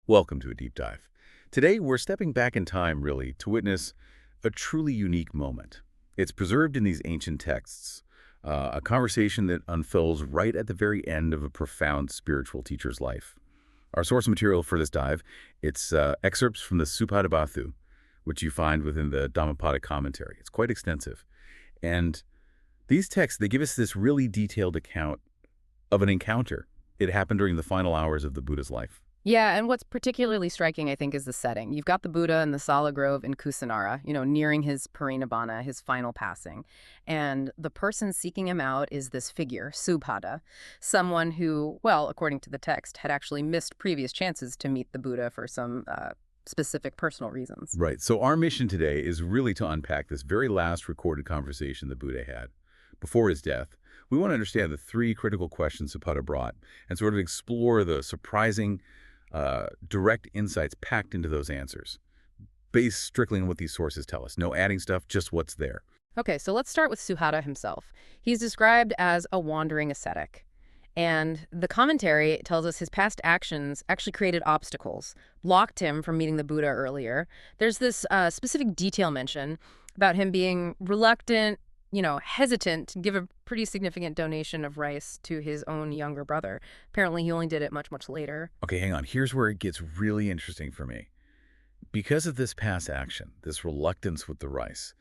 Welcome to a deep dive. Today, we're stepping back in time, really, to witness a truly unique moment. It's preserved in these ancient texts, a conversation that unfolds right at the very end of a profound spiritual teacher's life. Our source material for this dive, it's excerpts from the Subhaddavatthu, which you find within the Dhammapada commentary. It's quite extensive. And these texts, they give us this really detailed account of an encounter. It happened during the final hours of the Buddha's life. Yeah, and what's particularly striking, I think, is the setting. You've got the Buddha in the Sala Grove in Kusinara, nearing his parinibbana, his final passing. And the person seeking him out is this figure, Subhadda, someone who, well, according to the text, had actually missed previous chances to meet the Buddha for some specific personal reasons. Right. So our mission today is really to unpack this very last recorded conversation the Buddha had before his death. We want to understand the three critical questions Subhadda brought and sort of explore the surprising direct insights packed into those answers, based strictly on what these sources tell us. No adding stuff, just what's there. Okay, so let's start with Subhadda himself. He's described as a wandering ascetic. And the commentary tells us his past actions actually created obstacles, blocked him from meeting the Buddha earlier. There's this specific detail mention about him being reluctant, hesitant to give a pretty significant donation of rice to his own younger brother. Apparently, he only did it much, much later. Okay, hang on. Here's where it gets really interesting for me. Because of this past action, this reluctance with the rice,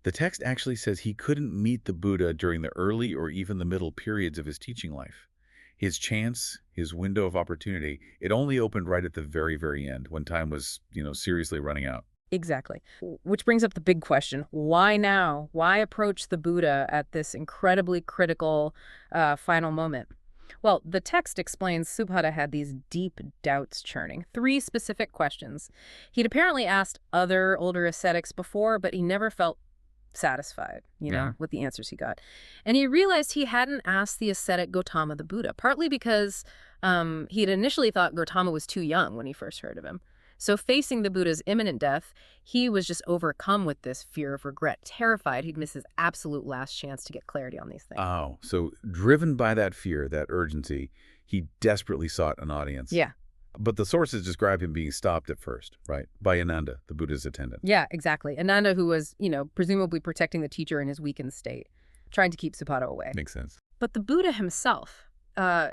the text actually says he couldn't meet the Buddha during the early or even the middle periods of his teaching life. His chance, his window of opportunity, it only opened right at the very, very end when time was, seriously running out. Exactly. Which brings up the big question. Why now? Why approach the Buddha at this incredibly critical final moment? Well, the text explains Subhadda had these deep doubts churning. Three specific questions. He'd apparently asked other older ascetics before, but he never felt satisfied, with the answers he got. And he realized he hadn't asked the ascetic Gautama the Buddha, partly because he had initially thought Gautama was too young when he first heard of him. So facing the Buddha's imminent death, he was just overcome with this fear of regret, terrified he'd miss his absolute last chance to get clarity on these things. Oh, so driven by that fear, that urgency, he desperately sought an audience. Yeah. But the sources describe him being stopped at first, right, by Ananda, the Buddha's attendant. Yeah, exactly. Ananda, who was, presumably protecting the teacher in his weakened state, trying to keep Subhadda away. Makes sense. But the Buddha himself,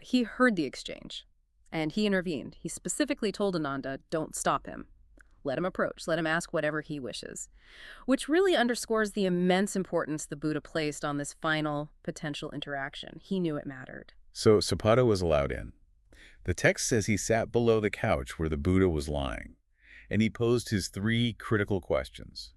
he heard the exchange. And he intervened. He specifically told Ananda, don't stop him. Let him approach. Let him ask whatever he wishes. Which really underscores the immense importance the Buddha placed on this final potential interaction. He knew it mattered. So Subhadda was allowed in. The text says he sat below the couch where the Buddha was lying, and he posed his three critical questions.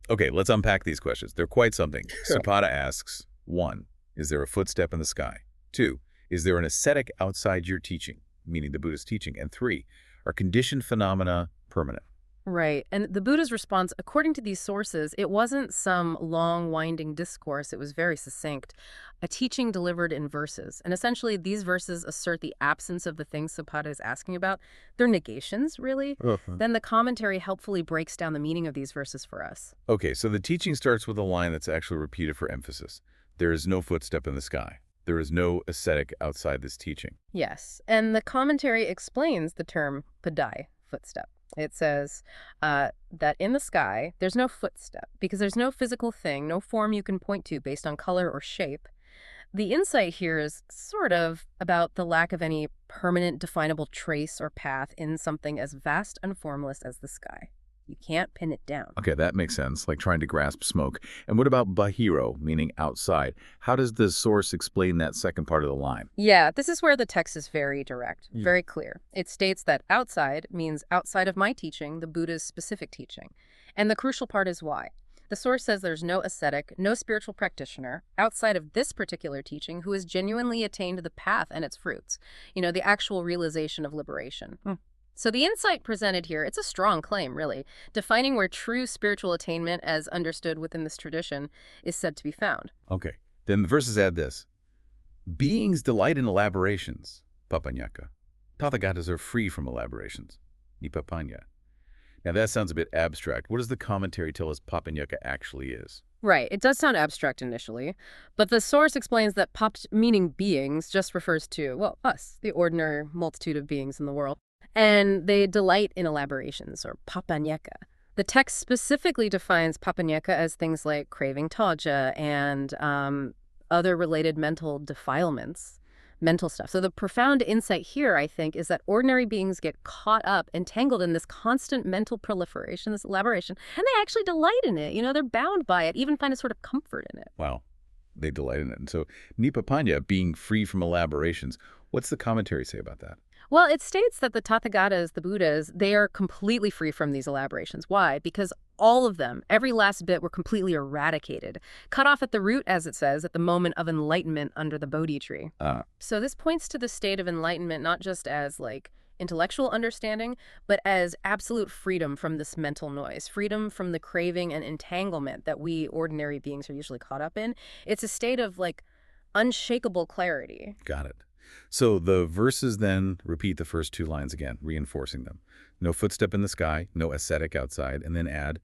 Okay, let's unpack these questions. They're quite something. Sure. Subhadda asks, 1, is there a footstep in the sky? 2, is there an ascetic outside your teaching, meaning the Buddha's teaching? And 3, are conditioned phenomena permanent? Right. And the Buddha's response, according to these sources, it wasn't some long, winding discourse. It was very succinct. A teaching delivered in verses. And essentially, these verses assert the absence of the things Subhadda is asking about. They're negations, really. Then the commentary helpfully breaks down the meaning of these verses for us. Okay, so the teaching starts with a line that's actually repeated for emphasis. There is no footstep in the sky. There is no ascetic outside this teaching. Yes, and the commentary explains the term padai, footstep. It says that in the sky, there's no footstep because there's no physical thing, no form you can point to based on color or shape. The insight here is sort of about the lack of any permanent definable trace or path in something as vast and formless as the sky. You can't pin it down. Okay, that makes sense, like trying to grasp smoke. And what about bahiro, meaning outside? How does the source explain that second part of the line? Yeah, this is where the text is very direct, very clear. It states that outside means outside of my teaching, the Buddha's specific teaching. And the crucial part is why. The source says there's no ascetic, no spiritual practitioner outside of this particular teaching who has genuinely attained the path and its fruits, the actual realization of liberation. So the insight presented here, it's a strong claim, really, defining where true spiritual attainment, as understood within this tradition, is said to be found. Okay, then the verses add this. Beings delight in elaborations, papanyaka. Tathagatas are free from elaborations, nipapanya. Now that sounds a bit abstract. What does the commentary tell us papanyaka actually is? Right, it does sound abstract initially, but the source explains that meaning beings just refers to, well, us, the ordinary multitude of beings in the world. And they delight in elaborations, or papanyeka. The text specifically defines papanyeka as things like craving toja and other related mental defilements, mental stuff. So the profound insight here, I think, is that ordinary beings get caught up, entangled in this constant mental proliferation, this elaboration, and they actually delight in it. They're bound by it, even find a sort of comfort in it. Wow. They delight in it. And so Nipapanya, being free from elaborations, what's the commentary say about that? Well, it states that the Tathagatas, the Buddhas, they are completely free from these elaborations. Why? Because all of them, every last bit, were completely eradicated, cut off at the root, as it says, at the moment of enlightenment under the Bodhi tree. So this points to the state of enlightenment not just as, intellectual understanding, but as absolute freedom from this mental noise, freedom from the craving and entanglement that we ordinary beings are usually caught up in. It's a state of, unshakable clarity. Got it. So the verses then repeat the first two lines again, reinforcing them. No footstep in the sky, no ascetic outside, and then add,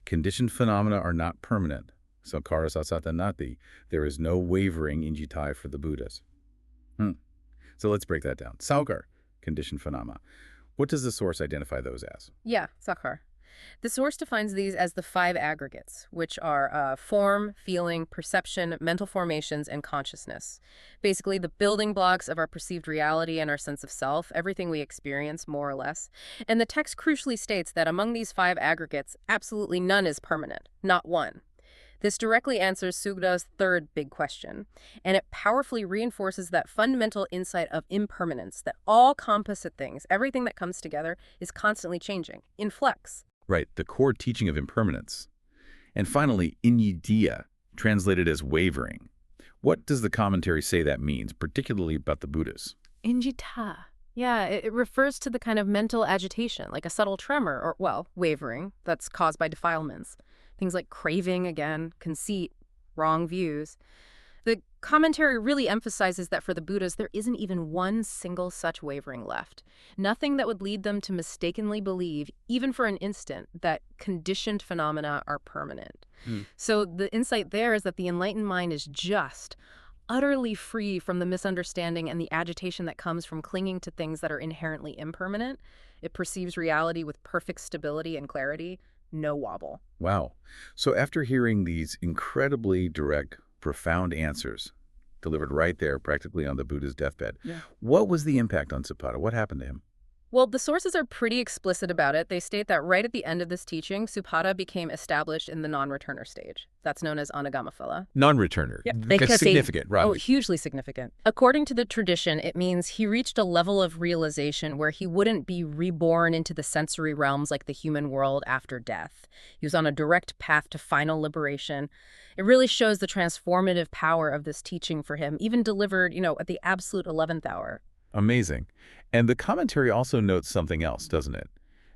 conditioned phenomena are not permanent. Sankara sasata nati. There is no wavering in jitai for the Buddhas. So let's break that down. Saukar, conditioned phenomena. What does the source identify those as? Yeah, Sakhar. The source defines these as the 5 aggregates, which are form, feeling, perception, mental formations, and consciousness. Basically, the building blocks of our perceived reality and our sense of self, everything we experience, more or less. And the text crucially states that among these 5 aggregates, absolutely none is permanent, not one. This directly answers Sugda's third big question, and it powerfully reinforces that fundamental insight of impermanence, that all composite things, everything that comes together, is constantly changing, in flux. Right, the core teaching of impermanence. And finally, inyidiya, translated as wavering. What does the commentary say that means, particularly about the Buddhas? Injita. Yeah, it refers to the kind of mental agitation, like a subtle tremor, or, wavering, that's caused by defilements. Things like craving, again, conceit, wrong views. The commentary really emphasizes that for the Buddhas, there isn't even one single such wavering left. Nothing that would lead them to mistakenly believe, even for an instant, that conditioned phenomena are permanent. So the insight there is that the enlightened mind is just, utterly free from the misunderstanding and the agitation that comes from clinging to things that are inherently impermanent. It perceives reality with perfect stability and clarity, no wobble. Wow. So after hearing these incredibly direct, profound answers delivered right there practically on the Buddha's deathbed, what was the impact on Subhadda? What happened to him? Well, the sources are pretty explicit about it. They state that right at the end of this teaching, Subhadda became established in the non-returner stage. That's known as anagamaphala. Non-returner. Yep. That's significant, right? Oh, hugely significant. According to the tradition, it means he reached a level of realization where he wouldn't be reborn into the sensory realms like the human world after death. He was on a direct path to final liberation. It really shows the transformative power of this teaching for him, even delivered, at the absolute 11th hour. Amazing. And the commentary also notes something else, doesn't it?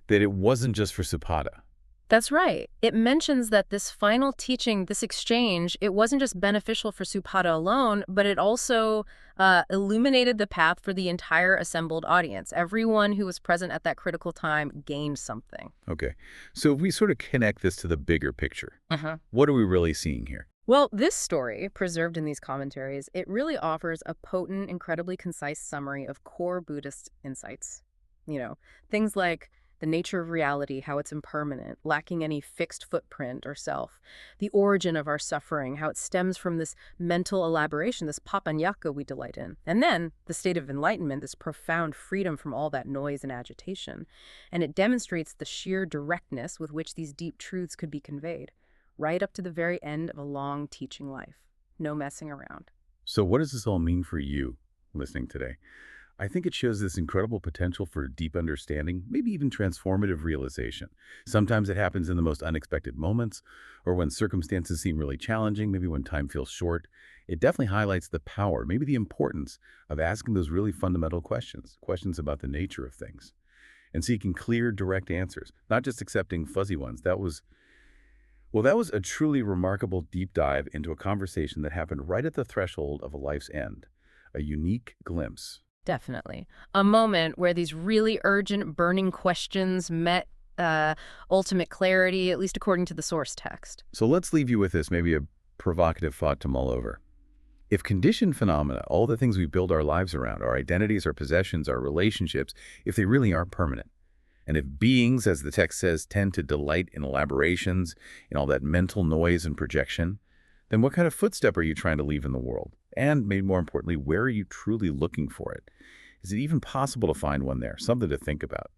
That it wasn't just for Subhadda. That's right. It mentions that this final teaching, this exchange, it wasn't just beneficial for Subhadda alone, but it also illuminated the path for the entire assembled audience. Everyone who was present at that critical time gained something. Okay. So if we sort of connect this to the bigger picture, what are we really seeing here? Well, this story, preserved in these commentaries, it really offers a potent, incredibly concise summary of core Buddhist insights. Things like the nature of reality, how it's impermanent, lacking any fixed footprint or self, the origin of our suffering, how it stems from this mental elaboration, this papanyaka we delight in, and then the state of enlightenment, this profound freedom from all that noise and agitation. And it demonstrates the sheer directness with which these deep truths could be conveyed, right up to the very end of a long teaching life. No messing around. So what does this all mean for you listening today? I think it shows this incredible potential for deep understanding, maybe even transformative realization. Sometimes it happens in the most unexpected moments, or when circumstances seem really challenging, maybe when time feels short. It definitely highlights the power, maybe the importance of asking those really fundamental questions about the nature of things, and seeking clear, direct answers, not just accepting fuzzy ones. That was a truly remarkable deep dive into a conversation that happened right at the threshold of a life's end, a unique glimpse. Definitely. A moment where these really urgent, burning questions met ultimate clarity, at least according to the source text. So let's leave you with this, maybe a provocative thought to mull over. If conditioned phenomena, all the things we build our lives around, our identities, our possessions, our relationships, if they really aren't permanent, and if beings, as the text says, tend to delight in elaborations, in all that mental noise and projection, then what kind of footstep are you trying to leave in the world? And maybe more importantly, where are you truly looking for it? Is it even possible to find one there? Something to think about.